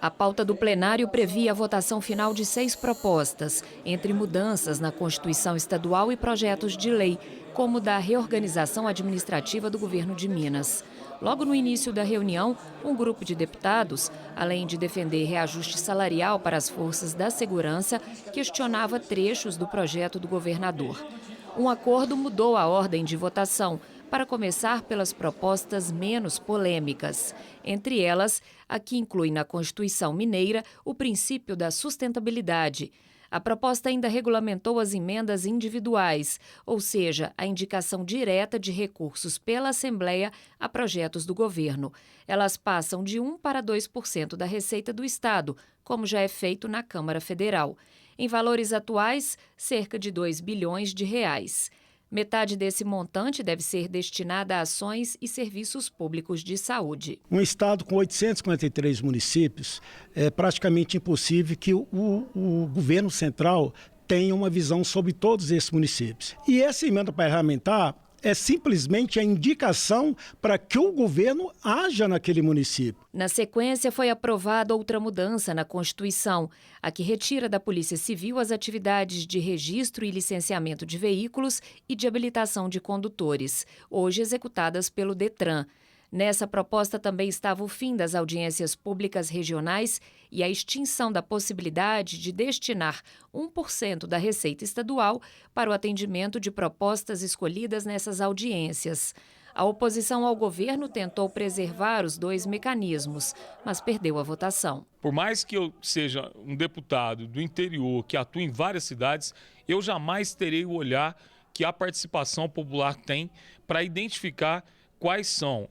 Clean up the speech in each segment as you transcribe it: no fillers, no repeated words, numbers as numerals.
A pauta do plenário previa a votação final de 6 propostas, entre mudanças na Constituição Estadual e projetos de lei, como o da reorganização administrativa do governo de Minas. Logo no início da reunião, um grupo de deputados, além de defender reajuste salarial para as forças da segurança, questionava trechos do projeto do governador. Um acordo mudou a ordem de votação, para começar pelas propostas menos polêmicas. Entre elas, a que inclui na Constituição Mineira o princípio da sustentabilidade. A proposta ainda regulamentou as emendas individuais, ou seja, a indicação direta de recursos pela Assembleia a projetos do governo. Elas passam de 1% para 2% da receita do Estado, como já é feito na Câmara Federal. Em valores atuais, cerca de 2 bilhões de reais. Metade desse montante deve ser destinada a ações e serviços públicos de saúde. Um estado com 853 municípios, é praticamente impossível que o governo central tenha uma visão sobre todos esses municípios. E essa emenda parlamentar é simplesmente a indicação para que o governo haja naquele município. Na sequência, foi aprovada outra mudança na Constituição, a que retira da Polícia Civil as atividades de registro e licenciamento de veículos e de habilitação de condutores, hoje executadas pelo Detran. Nessa proposta também estava o fim das audiências públicas regionais e a extinção da possibilidade de destinar 1% da receita estadual para o atendimento de propostas escolhidas nessas audiências. A oposição ao governo tentou preservar os 2 mecanismos, mas perdeu a votação. Por mais que eu seja um deputado do interior que atua em várias cidades, eu jamais terei o olhar que a participação popular tem para identificar quais são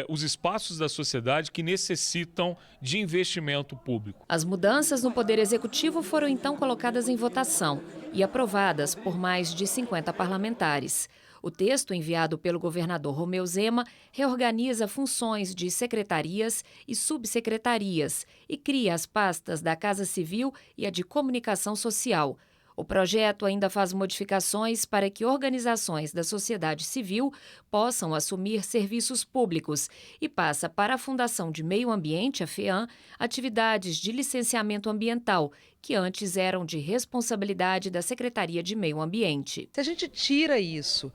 os espaços da sociedade que necessitam de investimento público. As mudanças no Poder Executivo foram então colocadas em votação e aprovadas por mais de 50 parlamentares. O texto, enviado pelo governador Romeu Zema, reorganiza funções de secretarias e subsecretarias e cria as pastas da Casa Civil e a de Comunicação Social. O projeto ainda faz modificações para que organizações da sociedade civil possam assumir serviços públicos e passa para a Fundação de Meio Ambiente, a FEAM, atividades de licenciamento ambiental, que antes eram de responsabilidade da Secretaria de Meio Ambiente. Se a gente tira isso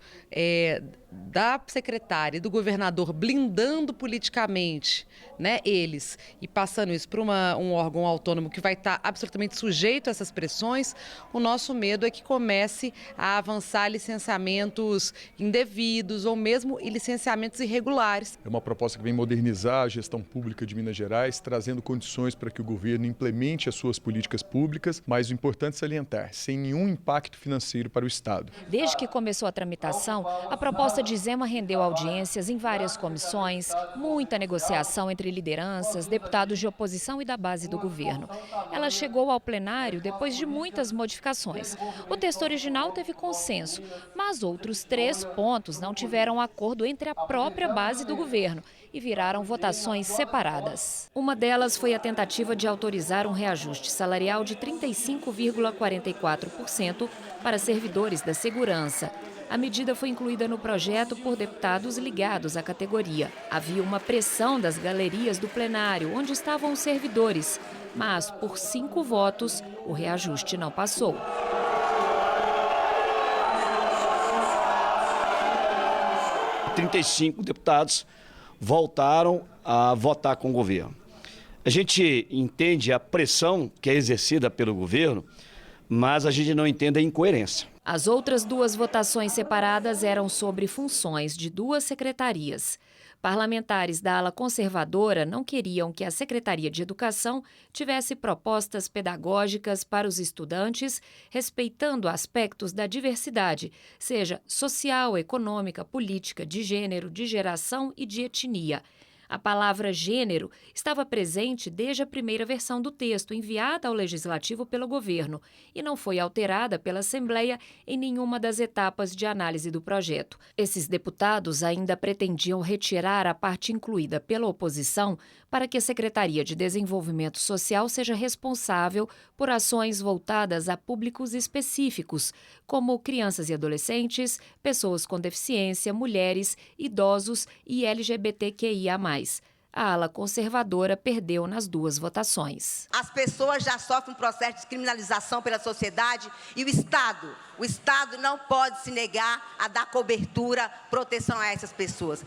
da secretária e do governador blindando politicamente, né, eles, e passando isso para um órgão autônomo que vai estar absolutamente sujeito a essas pressões, o nosso medo é que comece a avançar licenciamentos indevidos ou mesmo licenciamentos irregulares. É uma proposta que vem modernizar a gestão pública de Minas Gerais, trazendo condições para que o governo implemente as suas políticas públicas, mas o importante é salientar, sem nenhum impacto financeiro para o Estado. Desde que começou a tramitação, a proposta de Zema rendeu audiências em várias comissões, muita negociação entre lideranças, deputados de oposição e da base do governo. Ela chegou ao plenário depois de muitas modificações. O texto original teve consenso, mas outros 3 pontos não tiveram acordo entre a própria base do governo e viraram votações separadas. Uma delas foi a tentativa de autorizar um reajuste salarial de 35,44% para servidores da segurança. A medida foi incluída no projeto por deputados ligados à categoria. Havia uma pressão das galerias do plenário, onde estavam os servidores, mas por 5 votos, o reajuste não passou. Os 35 deputados voltaram a votar com o governo. A gente entende a pressão que é exercida pelo governo, mas a gente não entende a incoerência. As outras 2 votações separadas eram sobre funções de 2 secretarias. Parlamentares da ala conservadora não queriam que a Secretaria de Educação tivesse propostas pedagógicas para os estudantes, respeitando aspectos da diversidade, seja social, econômica, política, de gênero, de geração e de etnia. A palavra gênero estava presente desde a primeira versão do texto enviada ao Legislativo pelo governo e não foi alterada pela Assembleia em nenhuma das etapas de análise do projeto. Esses deputados ainda pretendiam retirar a parte incluída pela oposição para que a Secretaria de Desenvolvimento Social seja responsável por ações voltadas a públicos específicos, como crianças e adolescentes, pessoas com deficiência, mulheres, idosos e LGBTQIA+. a ala conservadora perdeu nas 2 votações. As pessoas já sofrem um processo de descriminalização pela sociedade e o Estado não pode se negar a dar cobertura, proteção a essas pessoas.